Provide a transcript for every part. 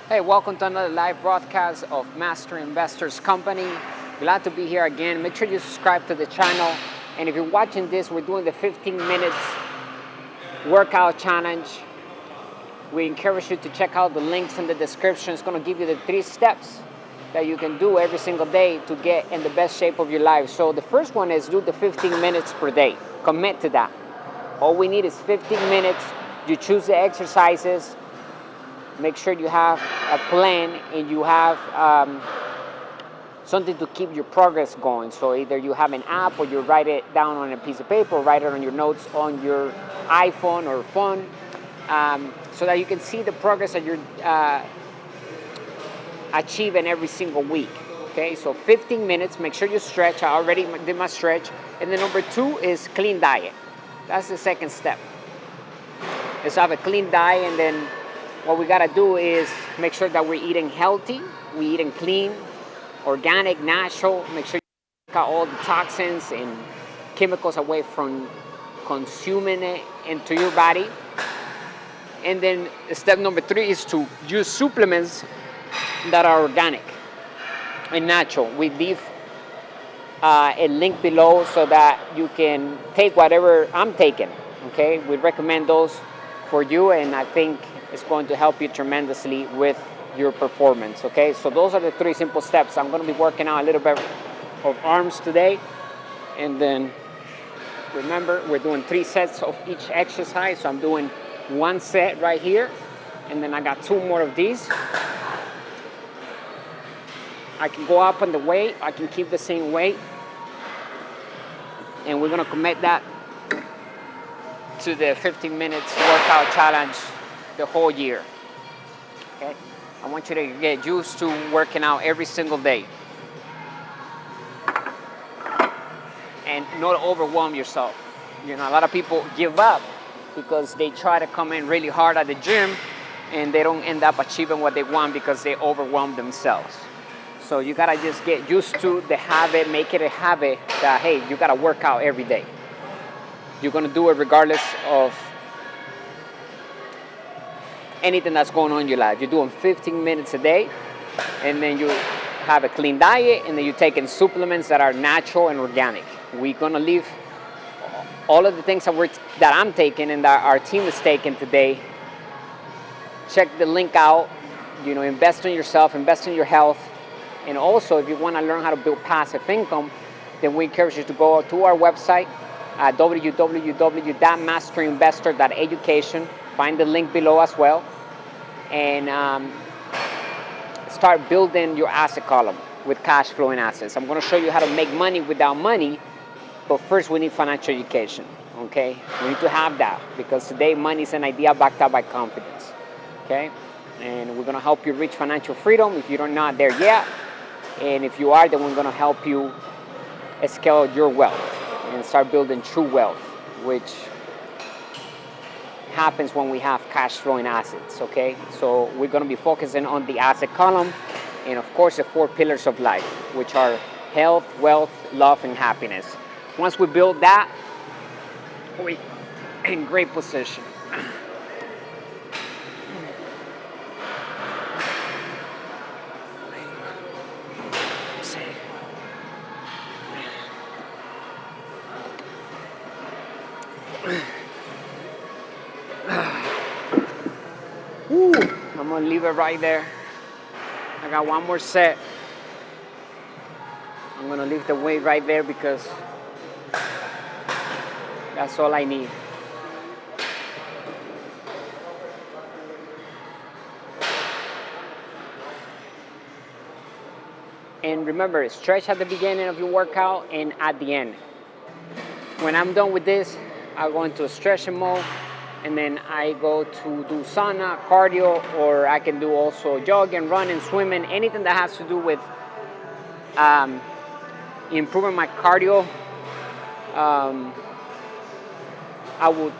Hey, welcome to another live broadcast of Master Investors Company. Glad to be here again. Make sure you subscribe to the channel. And if you're watching this, we're doing the 15 minutes workout challenge. We encourage you to check out the links in the description. It's going to give you the 3 steps that you can do every single day to get in the best shape of your life. So the first one is do the 15 minutes per day. Commit to that. All we need is 15 minutes. You choose the exercises. Make sure you have a plan and you have something to keep your progress going. So either you have an app or you write it down on a piece of paper or write it on your notes on your iPhone or phone so that you can see the progress that you're achieving every single week. Okay, so 15 minutes, make sure you stretch. I already did my stretch. And then number 2 is clean diet. That's the second step. Let's have a clean diet, and then what we gotta do is make sure that we're eating healthy, we're eating clean, organic, natural. Make sure you cut all the toxins and chemicals away from consuming it into your body. And then step number 3 is to use supplements that are organic and natural. We leave a link below so that you can take whatever I'm taking. Okay, we recommend those for you, and I think it's going to help you tremendously with your performance. Okay, so those are the 3 simple steps. I'm going to be working out a little bit of arms today, and then remember we're doing 3 sets of each exercise. So I'm doing 1 set right here, and then I got 2 more of these. I can go up on the weight, I can keep the same weight, and we're going to commit that to the 15 minutes workout challenge the whole year. Okay, I want you to get used to working out every single day and not overwhelm yourself. You know, a lot of people give up because they try to come in really hard at the gym and they don't end up achieving what they want because they overwhelm themselves. So you gotta just get used to the habit, make it a habit that, hey, you gotta work out every day. You're gonna do it regardless of anything that's going on in your life. You're doing 15 minutes a day, and then you have a clean diet, and then you're taking supplements that are natural and organic. We're gonna leave all of the things that I'm taking and that our team is taking today. Check the link out. You know, invest in yourself, invest in your health, and also if you want to learn how to build passive income, then we encourage you to go to our website at www.masterinvestor.education. Find the link below as well, and start building your asset column with cash flowing assets. I'm going to show you how to make money without money, but first we need financial education. Okay, we need to have that because today money is an idea backed up by confidence. Okay, and we're going to help you reach financial freedom if you're not there yet, and if you are, then we're going to help you scale your wealth and start building true wealth, which happens when we have cash flowing assets. Okay, so we're going to be focusing on the asset column and of course the 4 pillars of life, which are health, wealth, love, and happiness. Once we build that, we're in great position. Woo, I'm gonna leave it right there. I got 1 more set. I'm gonna leave the weight right there because that's all I need. And remember, stretch at the beginning of your workout and at the end. When I'm done with this, I'll go into a stretching mode, and then I go to do sauna, cardio, or I can do also jogging, running, swimming, anything that has to do with improving my cardio. I will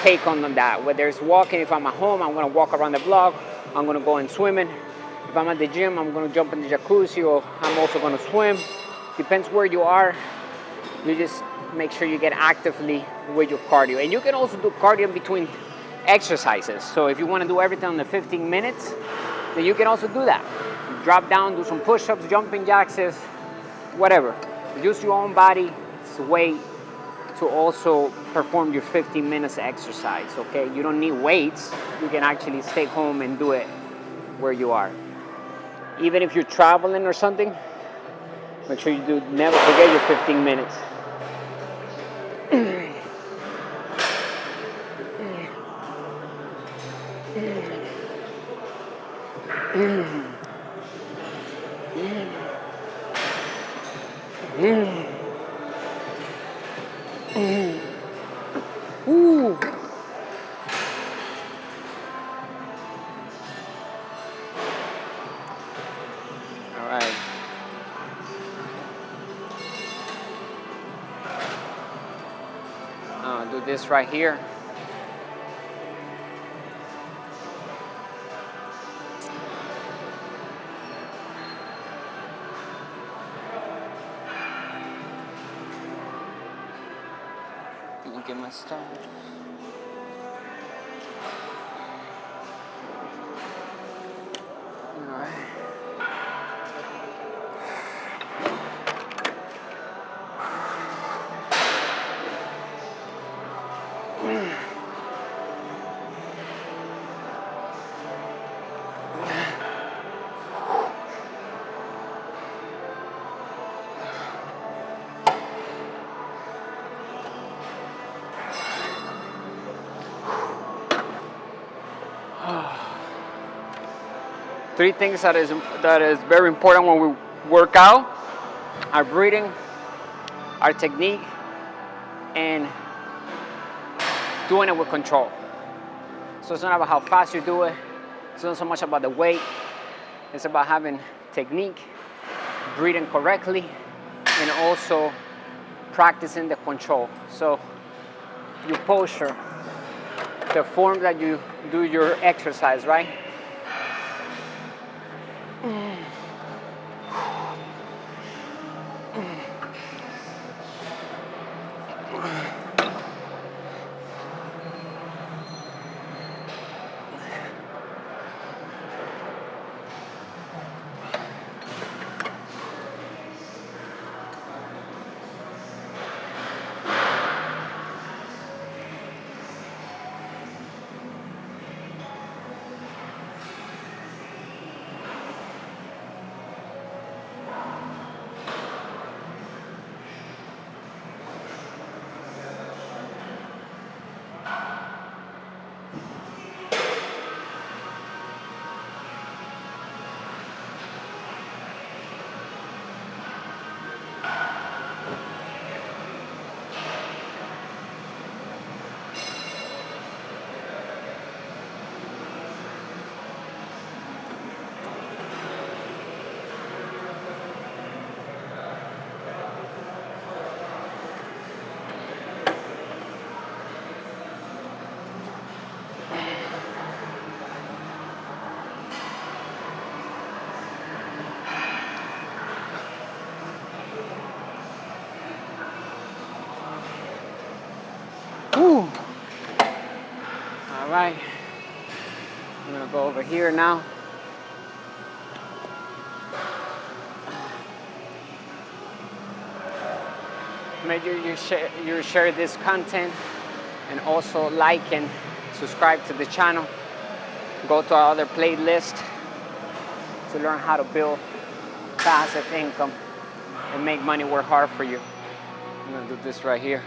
take on that. Whether it's walking, if I'm at home, I'm gonna walk around the block, I'm gonna go and swimming. If I'm at the gym, I'm gonna jump in the jacuzzi, or I'm also gonna swim. Depends where you are. You just make sure you get actively with your cardio. And you can also do cardio in between exercises. So if you want to do everything in the 15 minutes, then you can also do that. Drop down, do some push-ups, jumping jacks, whatever. Use your own body, it's a way to also perform your 15 minutes exercise, okay? You don't need weights. You can actually stay home and do it where you are. Even if you're traveling or something, make sure you do, never forget your 15 minutes. Ooh. All right. Do this right here. Let me get my stuff. All right. Three things that is very important when we work out: our breathing, our technique, and doing it with control. So it's not about how fast you do it. It's not so much about the weight. It's about having technique, breathing correctly, and also practicing the control. So your posture, the form that you do your exercise, right? Whew. All right, I'm gonna go over here now. Make sure you share this content, and also like and subscribe to the channel. Go to our other playlist to learn how to build passive income and make money work hard for you. I'm gonna do this right here.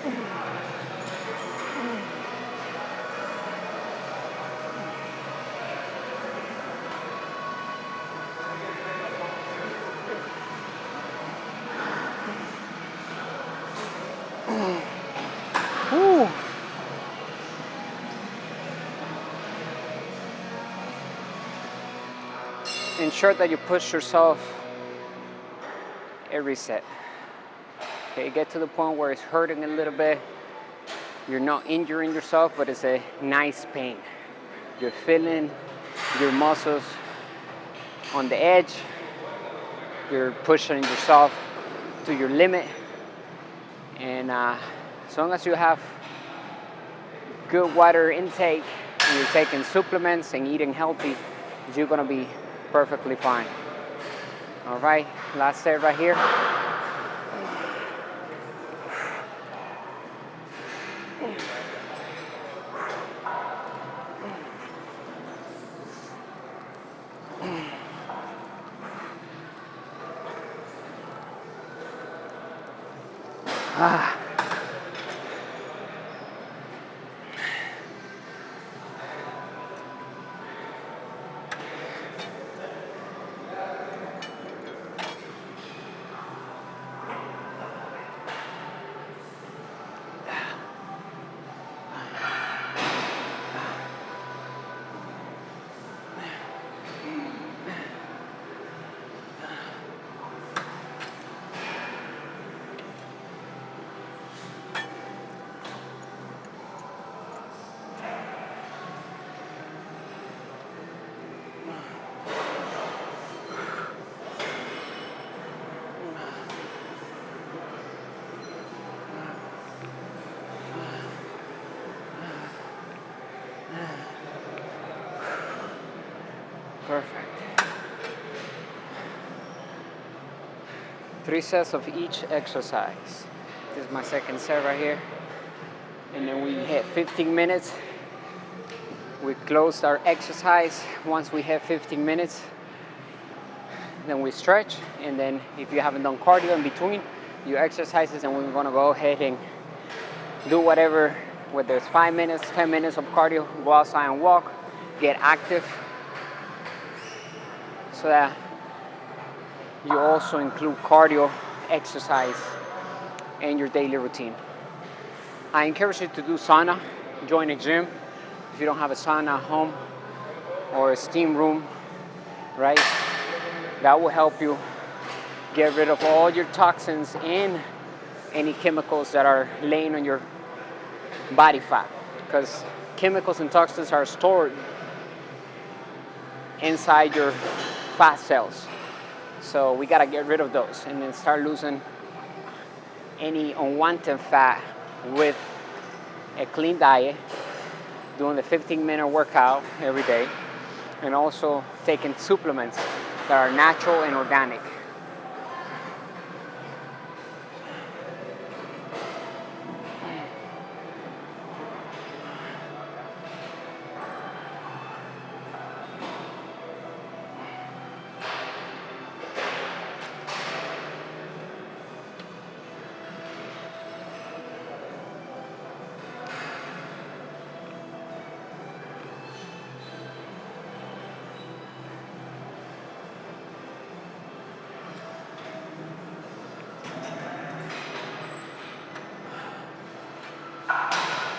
Woo. Ensure that you push yourself every set. Okay, get to the point where it's hurting a little bit. You're not injuring yourself, but it's a nice pain. You're feeling your muscles on the edge. You're pushing yourself to your limit. And as long as you have good water intake and you're taking supplements and eating healthy, you're gonna be perfectly fine. All right, last set right here. Ah. Perfect. 3 sets of each exercise. This is my second set right here. And then we hit 15 minutes. We closed our exercise. Once we hit 15 minutes, then we stretch. And then if you haven't done cardio in between your exercises, and we're gonna go ahead and do whatever, whether it's 5 minutes, 10 minutes of cardio, go outside and walk, get active, so that you also include cardio exercise in your daily routine. I encourage you to do sauna, join a gym. If you don't have a sauna at home or a steam room, right? That will help you get rid of all your toxins and any chemicals that are laying on your body fat, because chemicals and toxins are stored inside your fat cells. So we gotta get rid of those and then start losing any unwanted fat with a clean diet, doing the 15-minute workout every day, and also taking supplements that are natural and organic.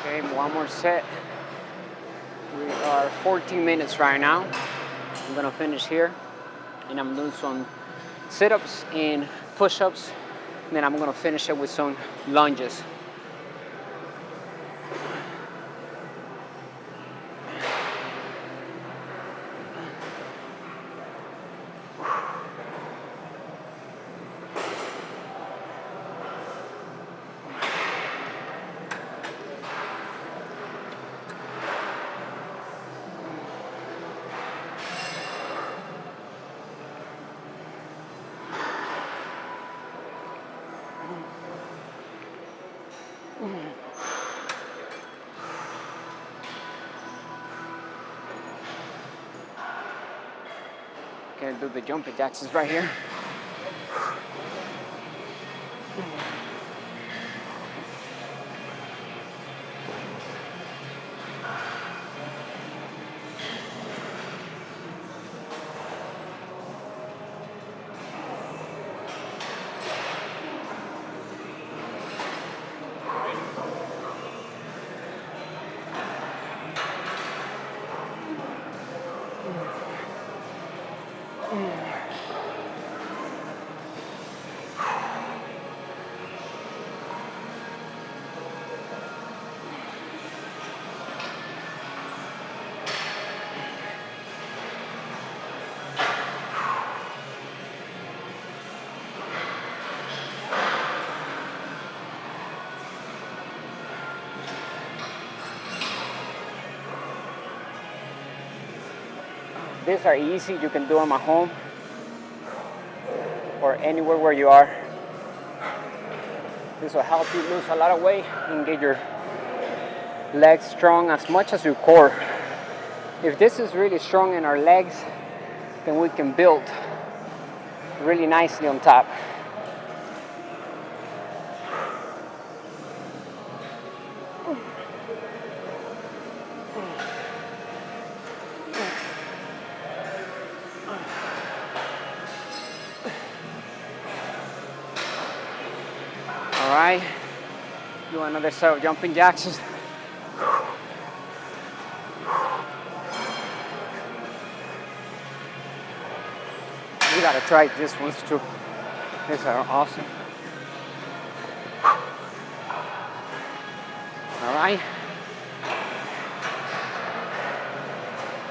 Okay, one more set. We are 14 minutes right now. I'm gonna finish here, and I'm doing some sit-ups and push-ups, and then I'm gonna finish it with some lunges. Gonna do the jumping jacks right here. These are easy. You can do them at home or anywhere where you are. This will help you lose a lot of weight and get your legs strong as much as your core. If this is really strong in our legs, then we can build really nicely on top. All right, do another set of jumping jacks. You gotta try this ones too. These are awesome. All right.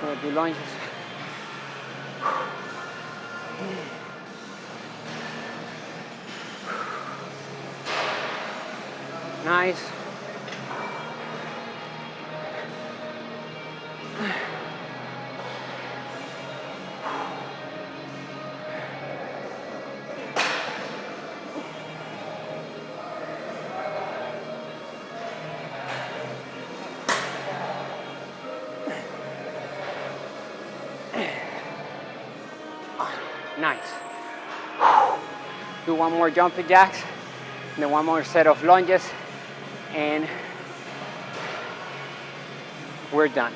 Gonna do lunges. Nice. Nice. Do one more jumping jacks, and then one more set of lunges, and we're done.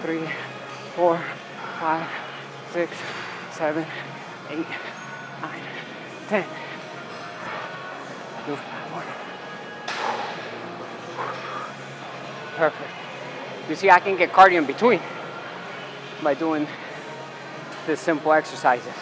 3, 4, 5, 6, 7, 8, 9, 10. Do 5 more. Perfect. You see, I can get cardio in between by doing these simple exercises.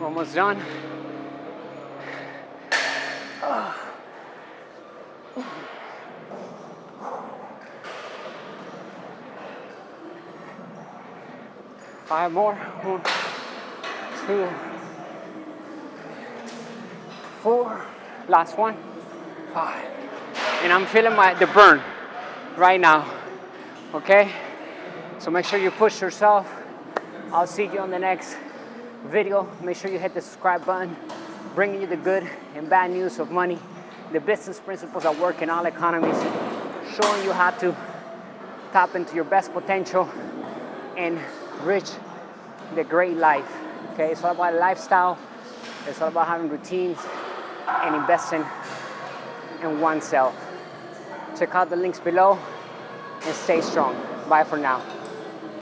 We're almost done. Five more. 1, 2, 4. Last one. 5. And I'm feeling the burn right now. Okay? So make sure you push yourself. I'll see you on the next video. Make sure you hit the subscribe button, bringing you the good and bad news of money, the business principles that work in all economies, showing you how to tap into your best potential and reach the great life. Okay, it's all about lifestyle. It's all about having routines and investing in oneself. Check out the links below and stay strong. Bye for now.